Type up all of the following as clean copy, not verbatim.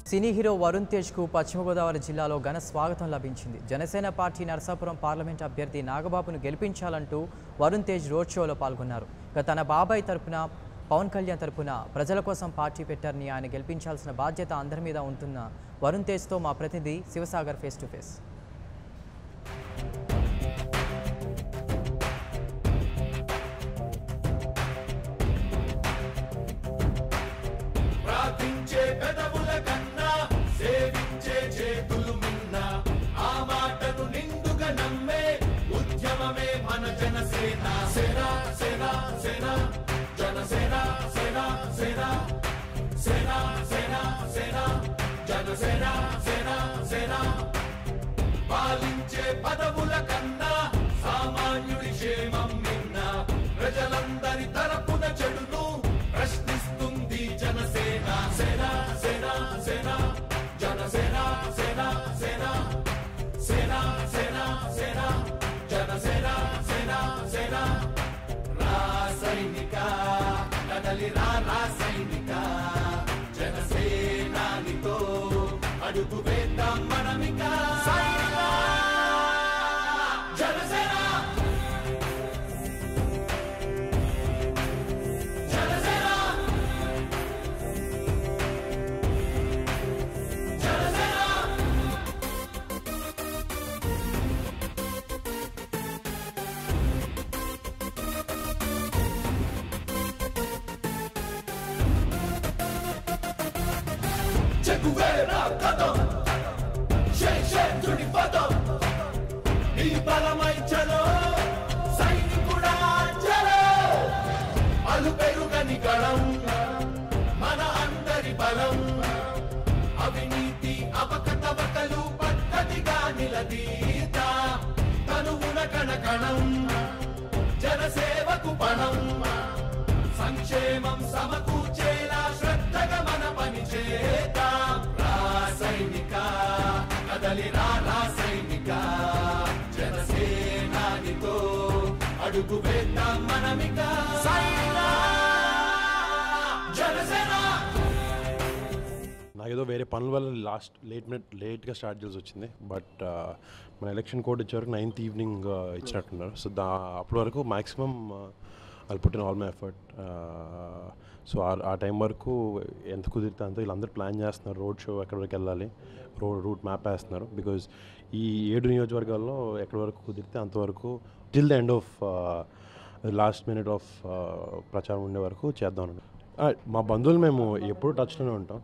Cine hero Varun తేజ్కు పశ్చిమ గోదావరి జిల్లాలో ఘన స్వాగతం లభించింది. జనసేన పార్టీ నరసాపురం పార్లమెంట్ అభ్యర్థి నాగబాబును గెలిపించాలంటూ వరుణ్ తేజ్ రోడ్ షోలో పాల్గొన్నారు. తన బాబాయ్ తరపున పవన్ కళ్యాణ్ తరపున ప్రజల కోసం పార్టీ పెట్టారని ఆయన గెలిపించాల్సిన బాధ్యత అందరి మీద ఉంటున్న వరుణ్ తేజ్తో మా ప్రతినిధి శివసాగర్ ఫేస్ టు ఫేస్. పాలించే పదవుల కన్నా సామాన్యుడి క్షేమం నిన్న ప్రజలందరి తరపున చెడును ప్రశ్నిస్తుంది జనసేన. సేన సేన సేన జనసేన సేన సేన సేన సేన సేన జనసేన సేన సేన రాసైనిక కదలి రాసైనిక జనసేనానితో అడుగు వేద్దాం మనమిక. చెగువేరా కదం శేషేంద్రుడి పదం నీ బలమై చలో సైనికుడా చలో అలు పెరుగని గళం మన అందరి బలం అవినీతి అవకతవకలు పద్ధతిగా నిలదీత తనువున కణకణం జనసేవకు పణం సంక్షేమం సమకూర్చేలా శ్రద్ధగా మన పని చేద్దాం. రాసైనిక కదలి రాసైనిక జనసేనానితో అడుగు వేద్దాం మనమిక. జనసేన నాకేదో వేరే పనుల వల్ల లేట్గా స్టార్ట్ చేసి వచ్చింది. బట్ మన ఎలక్షన్ కోడ్ వచ్చేవరకు 9th ఈవినింగ్ ఇచ్చినట్టున్నారు. సో అప్పటి వరకు maximum I'll put in all my effort. So ఆ టైం వరకు ఎంత కుదిరితే అంత వీళ్ళందరూ ప్లాన్ చేస్తున్నారు. రోడ్ షో ఎక్కడి వరకు వెళ్ళాలి, రూట్ మ్యాప్ వేస్తున్నారు. బికాజ్ ఈ 7 నియోజకవర్గాల్లో ఎక్కడి వరకు కుదిరితే అంతవరకు till the end of last minute of ప్రచారం ఉండే వరకు చేద్దాం. మా బంధువులు మేము ఎప్పుడూ టచ్లోనే ఉంటాం.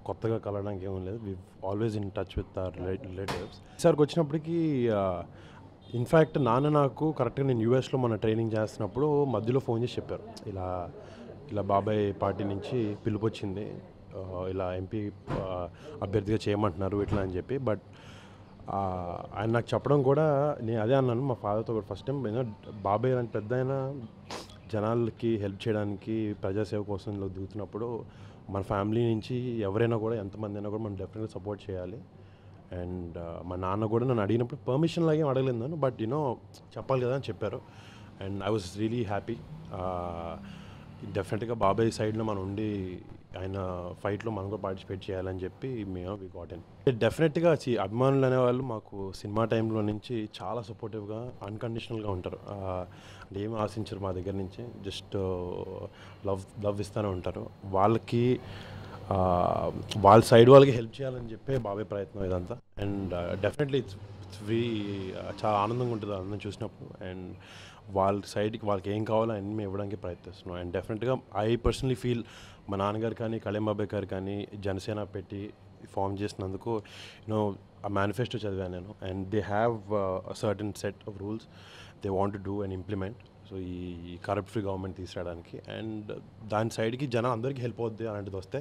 కొత్తగా కలవడానికి ఏమీ లేదు. We always in touch with our relatives. ఈసారికి వచ్చినప్పటికీ ఇన్ఫ్యాక్ట్ నాన్న నాకు కరెక్ట్గా నేను యూఎస్లో మన ట్రైనింగ్ చేస్తున్నప్పుడు మధ్యలో ఫోన్ చేసి చెప్పారు, ఇలా బాబాయ్ పార్టీ నుంచి పిలుపు వచ్చింది, ఇలా ఎంపీ అభ్యర్థిగా చేయమంటున్నారు ఇట్లా అని చెప్పి. బట్ ఆయన నాకు చెప్పడం కూడా నేను అదే అన్నాను మా ఫాదర్తో కూడా. ఫస్ట్ టైం బాబాయ్ లాంటి పెద్ద ఆయన జనాలకి హెల్ప్ చేయడానికి ప్రజాసేవ కోసం దిగుతున్నప్పుడు మన ఫ్యామిలీ నుంచి ఎవరైనా కూడా ఎంతమంది అయినా కూడా మనం డెఫినెట్గా సపోర్ట్ చేయాలి. అండ్ మా నాన్న కూడా నన్ను అడిగినప్పుడు పర్మిషన్ లాగే అడగలేదు నన్ను, బట్ చెప్పాలి కదా అని చెప్పారు. And I was really happy. డెఫినెట్గా బాబాయ్ సైడ్లో మనం ఉండి ఆయన ఫైట్లో మనం కూడా పార్టిసిపేట్ చేయాలని చెప్పి మేము వి గాట్ ఇన్. డెఫినెట్గా అభిమానులు అనేవాళ్ళు మాకు సినిమా టైంలో నుంచి చాలా సపోర్టివ్గా అన్కండిషనల్గా ఉంటారు. అంటే ఏమి ఆశించరు మా దగ్గర నుంచి, జస్ట్ లవ్ ఇస్తూనే ఉంటారు. వాళ్ళకి వాళ్ళ సైడ్ వాళ్ళకి హెల్ప్ చేయాలని చెప్పి బాబాయ్ ప్రయత్నం ఇదంతా. అండ్ డెఫినెట్లీ ఇట్స్ చాలా ఆనందంగా ఉంటుంది అందరం చూసినప్పుడు. అండ్ వాళ్ళ సైడ్కి వాళ్ళకి ఏం కావాలో అన్నీ మేము ఇవ్వడానికి ప్రయత్నిస్తున్నాం. అండ్ డెఫినెట్గా ఐ పర్సనలీ ఫీల్ మా నాన్నగారు కానీ కళ్యాణ్ బాబాయ్ గారు కానీ జనసేన పెట్టి ఫామ్ చేసినందుకు ఆ మేనిఫెస్టో చదివాను నేను. And they have a certain set of rules they want to do and implement. So ఈ కరప్ట్ ఫ్రీ గవర్నమెంట్ తీసుకురావడానికి అండ్ దాని సైడ్కి జనం అందరికీ హెల్ప్ అవుద్ది అలాంటిది వస్తే.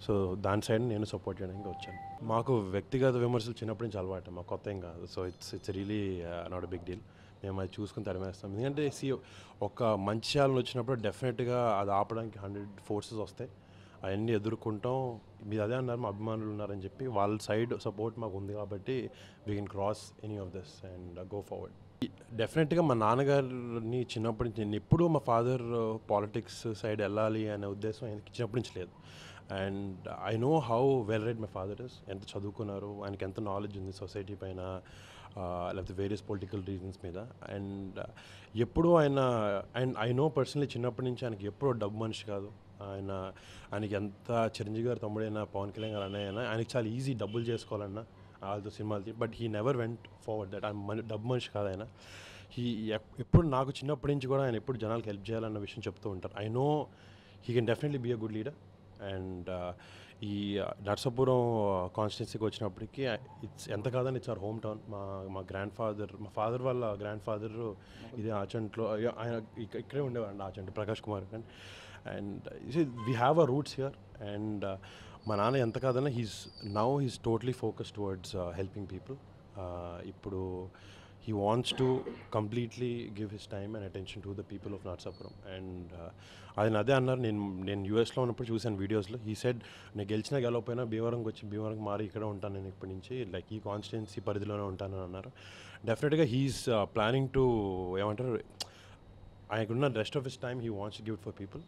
సో దాని సైడ్ నేను సపోర్ట్ చేయడానికి వచ్చాను. మాకు వ్యక్తిగత విమర్శలు చిన్నప్పటి నుంచి అలవాటు, మాకు కొత్త ఏం కాదు. So it's really not a big deal. మేము అది చూసుకుని తరిమేస్తాం. ఎందుకంటే ఒక మంచి ఆలోచన వచ్చినప్పుడు డెఫినెట్గా అది ఆపడానికి 100 ఫోర్సెస్ వస్తాయి. అవన్నీ ఎదుర్కొంటాం. మీరు అదే అన్నారు మా అభిమానులు ఉన్నారని చెప్పి, వాళ్ళ సైడ్ సపోర్ట్ మాకు ఉంది కాబట్టి we can cross any of this and go forward. డెఫినెట్గా మా నాన్నగారిని చిన్నప్పటి నుంచి నేను ఎప్పుడూ మా ఫాదర్ పాలిటిక్స్ సైడ్ వెళ్ళాలి అనే ఉద్దేశం ఆయనకి చిన్నప్పటి నుంచి లేదు. And I know how well read my father is, ఎంత చదువుకున్నారు, ఆయనకి ఎంత నాలెడ్జ్ ఉంది సొసైటీ పైన, లేకపోతే వేరియస్ పొలిటికల్ రీజన్స్ మీద. అండ్ ఎప్పుడూ అండ్ ఐ నో పర్సనలీ చిన్నప్పటి నుంచి ఆయనకి ఎప్పుడూ డబ్బు మనిషి కాదు. ఆయనకి ఎంత చిరంజీవి గారు తమ్ముడైనా, పవన్ కళ్యాణ్ గారు అన్నయ్య, ఆయనకి చాలా ఈజీ డబ్బులు చేసుకోవాలన్నా వాళ్ళతో సినిమాలకి. But he never went forward that. ఆయన డబ్బు మనిషి కాదు ఆయన. ఎప్పుడు నాకు చిన్నప్పటి నుంచి కూడా ఆయన ఎప్పుడు జనాలకు హెల్ప్ చేయాలన్న విషయం చెప్తూ ఉంటారు. I know he can definitely be a good leader. And ఈ నర్సాపురం కాన్స్టిట్యున్సీకి వచ్చినప్పటికీ ఎంత కాదని ఇట్స్ అవర్ హోమ్ టౌన్. మా ఫాదర్ వాళ్ళ గ్రాండ్ ఫాదర్ ఇదే ఆచంట్లో, ఆయన ఇక్కడే ఉండేవారండి, Achanta Prakash Kumar. And we have a roots here. And మా నాన్న ఎంత కాదన్నా he's totally focus towards helping people. ఇప్పుడు he wants to completely give his time and attention to the people of Narsapuram. And ఆయన అదే అన్నారు. నేను యూఎస్లో ఉన్నప్పుడు చూసాను వీడియోస్లో. హీ సెడ్, నేను గెలిచినా గెలవపోయినా భీమవరంకి మారి ఇక్కడ ఉంటాను నేను ఇప్పటి నుంచి, లైక్ ఈ కాన్స్టిట్యున్సీ పరిధిలోనే ఉంటానని అన్నారు. డెఫినెట్గా హీఈస్ ప్లానింగ్ టు ఏమంటారు, ఆయనకున్న rest of his time he wants to give it for people.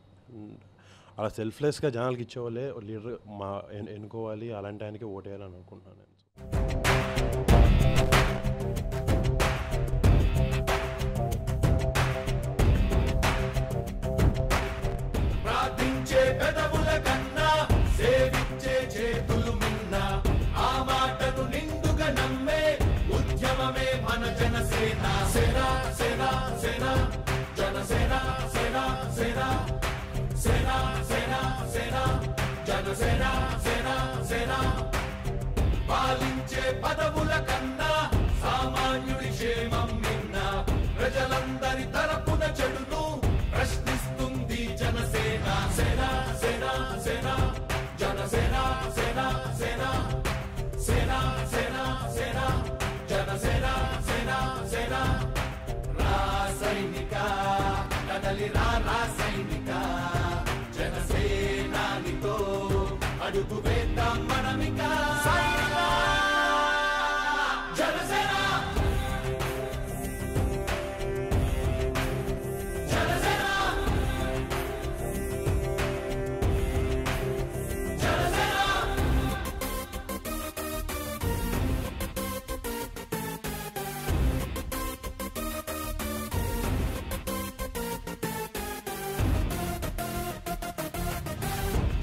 అలా సెల్ఫ్లెస్గా జనాలకి ఇచ్చేవాళ్ళే లీడర్ ఎన్నుకోవాలి, అలాంటి ఆయనకి ఓటేయాలని అనుకుంటున్నాను నేను. పెదవుల కన్నా సేవించే చేతులు మిన్న, ఆ మాటను నిండుగా నమ్మే ఉద్యమమే మన జనసేన. సేన సేన సేన జనసేన, సేన సేన సేన సేన సేన జనసేన, సేన సేన. పాలించే పదవుల కన్నా సామాన్యుడి క్షేమం మిన్న, ప్రజలందరి తరపున చెడును ప్రశ్నిస్తుంది జనసేన. సేన సేన సేన జనసేన, సేన సేన సేన సేన సేన జనసేన, సేన సేన. రాసైనిక కదలి రాసైనిక, జనసేనానితో అడుగు వేద్దాం మనమిక.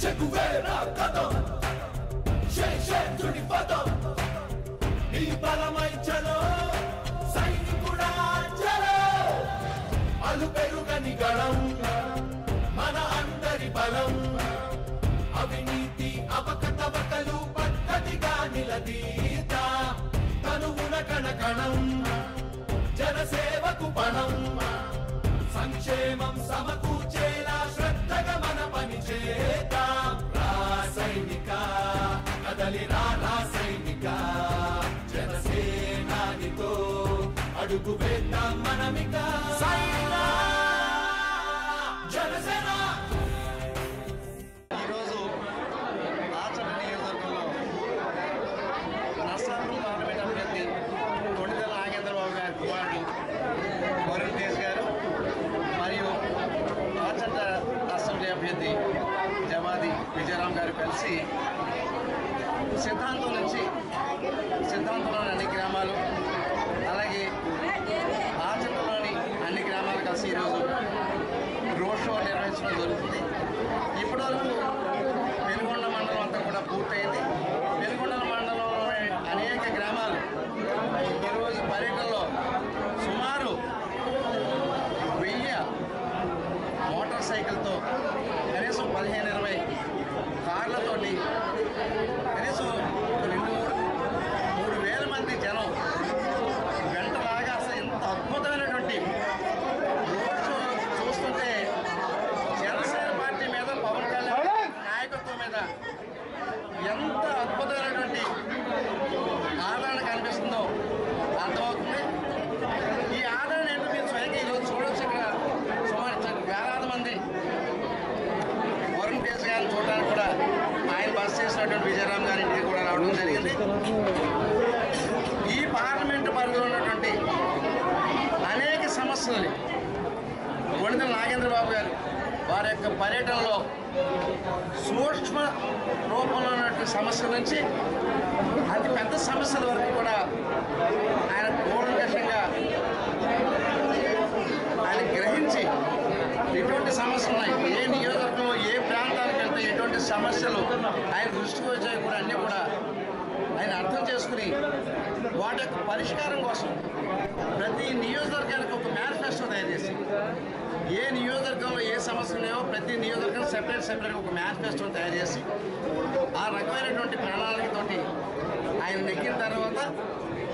చెగువేరా కదం శేషుడి పదం, నీ బలమై చలో సైనికుడా చలో. అలు పెరుగని గళం మన అందరి బలం, అవినీతి అవకతవకలు పద్ధతిగా నిలదీత. తనువున కణకణం జనసేవకు పణం, సంక్షేమం సమకూర్చేలా శ్రద్ధగా మన పని చేద్దాం. రాసైనిక కదలి రాసైనిక, జనసేనానితో అడుగు వేద్దాం మనమిక. జనసేన. ఈరోజు ఆచంట నియోజకవర్గంలో నర్సాపురం పార్లమెంట్ అభ్యర్థి కొణిదెల నాగేంద్రబాబు గారి కుమారుడు వరుణ్ తేజ్ గారు మరియు ఆచంట అసెంబ్లీ అభ్యర్థి జమాది విజయరామ్ గారు కలిసి సిద్ధాంతంలోని అన్ని గ్రామాలు, అలాగే ఆచంటలోని అన్ని గ్రామాలు కలిసి ఈరోజు రోడ్ షో నిర్వహించడం జరుగుతుంది. ఇప్పటివరకు పెనుగొండ మండలం అంతా కూడా పూర్తయింది. పెనుగొండ మండలంలోని అనేక గ్రామాలు ఈరోజు పర్యటనలో సుమారు 1000 మోటార్ సైకిల్తో, కనీసం 15-20 కార్లతోటి, కనీసం 2-3 మంది జనం గంటలాగా అసలు ఎంత అద్భుతమైనటువంటి రోడ్ షో చూస్తుంటే జనసేన పార్టీ మీద, పవన్ కళ్యాణ్ నాయకత్వం మీద ఎంత అద్భుతమైనటువంటి ఆదరణ కనిపిస్తుందో అర్థమవుతుంది. ఈ ఆదరణ ఏంటో మీరు స్వయంగా ఈరోజు చూడొచ్చు. ఇక్కడ సుమారు వేలాది మంది వరుణ్ తేజ్ గారిని చూడడానికి కూడా ఆయన బస్ చేసినటువంటి విజయరామ్ గారి ఇంటికి కూడా రావడం జరిగింది. ఈ పార్లమెంటు పరిధిలో ఉన్నటువంటి అనేక సమస్యలని కొణిదెల నాగేంద్రబాబు గారు వారి యొక్క పర్యటనలో సూక్ష్మ రూపంలో ఉన్నటువంటి సమస్యల నుంచి అతి పెద్ద సమస్యల వరకు కూడా ఆయన కూలంకషంగా ఆయన గ్రహించి ఎటువంటి సమస్యలు ఉన్నాయి, ఏ నియోజకవర్గంలో ఏ ప్రాంతాలకు వెళ్తే ఎటువంటి సమస్యలు ఆయన దృష్టికి వచ్చాయి కూడా అన్నీ కూడా ఆయన అర్థం చేసుకుని వాటి యొక్క పరిష్కారం కోసం ప్రతి నియోజకవర్గానికి ఒక మేనిఫెస్టో తయారు చేసి ఏ నియోజకవర్గంలో ఏ సమస్యలు ఉన్నాయో ప్రతి నియోజకవర్గం సెపరేట్గా ఒక మేనిఫెస్టో తయారు చేసి ఆ రకమైనటువంటి ప్రణాళికతోటి ఆయన నెగ్గిన తర్వాత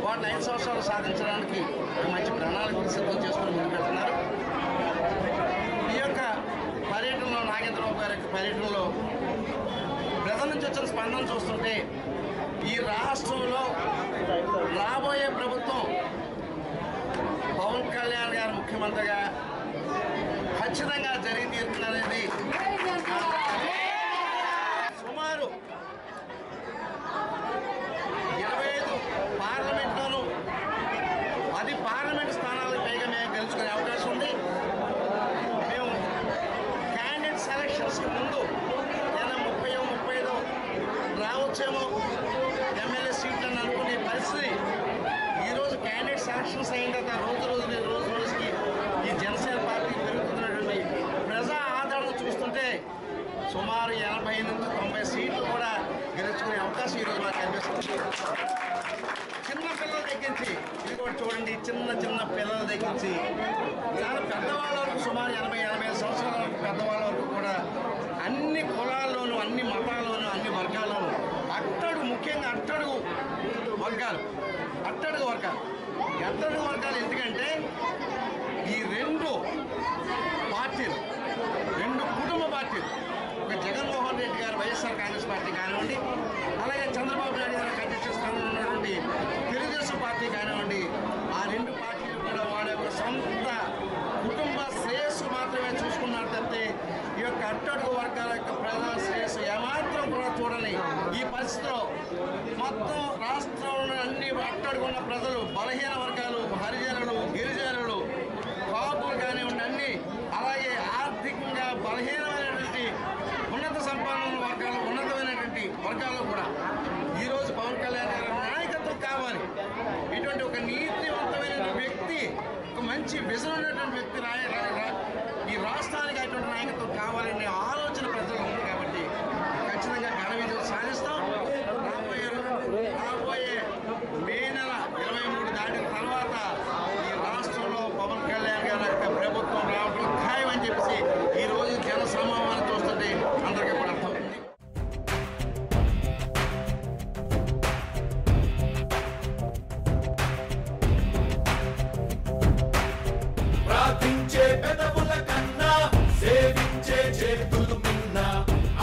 వాటిని 5 సంవత్సరాలు సాధించడానికి ఒక మంచి ప్రణాళికను సిద్ధం చేసుకుని ముందుకెళ్తున్నారు. ఈ యొక్క పర్యటనలో నాగేంద్రబాబు గారి యొక్క పర్యటనలో ప్రజల నుంచి వచ్చిన స్పందన చూస్తుంటే ఈ రాష్ట్రంలో రాబోయే ప్రభుత్వం పవన్ కళ్యాణ్ గారు ముఖ్యమంత్రిగా ఖచ్చితంగా జరిగి తీరుతుందనేది సుమారు 25 పార్లమెంట్లోనూ 10 పార్లమెంట్ స్థానాలకు పైగా మేము గెలుచుకునే అవకాశం ఉంది. మేము క్యాండిడేట్ సెలక్షన్స్కి ముందు 30-35 రావచ్చేమో ఎమ్మెల్యే సీట్లు అని అనుకునే పరిస్థితి ఈరోజు క్యాండిడేట్ సెలక్షన్స్ అయిన తర్వాత రోజుకి ఈ జనసేన పార్టీ పెరుగుతున్నటువంటి ప్రజా ఆదరణ చూస్తుంటే సుమారు 80-90 సీట్లు కూడా గెలుచుకునే అవకాశం ఈరోజు మాకు కనిపిస్తుంది. చిన్న పిల్లల దగ్గరించి ఇది కూడా చూడండి, చిన్న పిల్లల దగ్గరించి చాలా పెద్దవాళ్ళ వరకు సుమారు 80-85 సంవత్సరాల వరకు పెద్దవాళ్ళ వరకు కూడా అన్ని కులాల్లోనూ అన్ని మతాల్లోనూ అన్ని వర్గాల్లోనూ ముఖ్యంగా అట్టడుగు వర్గాలు ఎందుకంటే ఈ రెండు కుటుంబ పార్టీలు, ఒక జగన్మోహన్ రెడ్డి గారు వైఎస్ఆర్ కాంగ్రెస్ పార్టీ కానివ్వండి, అలాగే చంద్రబాబు నాయుడు గారు అధ్యక్ష స్థానంలో ఉన్నటువంటి తెలుగుదేశం పార్టీ కానివ్వండి, ఆ రెండు పార్టీలు కూడా వాళ్ళ యొక్క సొంత కుటుంబ శ్రేయస్సు మాత్రమే చూసుకున్నారు తప్పితే ఈ యొక్క అట్టడుగు వర్గాల యొక్క ప్రజా శ్రేయస్సు ఏమాత్రం కూడా చూడని ఈ పరిస్థితిలో మొత్తం రాష్ట్రంలో అన్ని అట్టడుగున్న ప్రజలు, బలహీన వర్గాలు, హరిజనులు, గిరిజనులు, కాపులు కానివ్వండి అన్ని, అలాగే ఆర్థికంగా బలహీనమైనటువంటి ఉన్నత సంపన్న వర్గాలు, ఉన్నతమైనటువంటి వర్గాల్లో కూడా ఈరోజు పవన్ కళ్యాణ్ గారి నాయకత్వం కావాలి. ఇటువంటి ఒక నీతివంతమైన వ్యక్తి, ఒక మంచి విజన్ ఉన్నటువంటి వ్యక్తి ఈ రాష్ట్రానికి అటువంటి నాయకత్వం కావాలనే ఆలోచన ప్రజలు ఉంది కాబట్టి ఖచ్చితంగా ఘన విజయం సాధిస్తాం. రాబోయే మే నెల 23 దాటిన తర్వాత ఈ రాష్ట్రంలో పవన్ కళ్యాణ్ గారి యొక్క ప్రభుత్వం రావడం ఖాయం అని చెప్పేసి ఈరోజు జన సమూహాన్ని చూస్తుంటే అందరికీ కూడా అర్థమవుతుంది. ప్రార్థించే పెదవుల కన్నా సేవించే చేతులు మిన్న,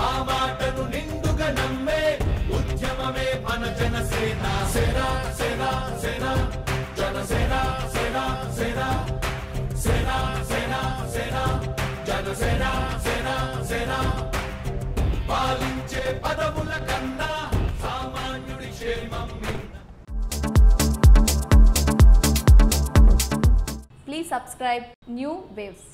ఆ మాటను నిండుగా నమ్మే ఉద్యమమే మన జనసేన. సేన సేన సేన జనసేన, సేన సేన సేన సేన సేన జనసేన, సేన సేన. పాలించే పదవుల కన్నా సామాన్యుడి క్షేమం మిన్న. Please subscribe New Waves.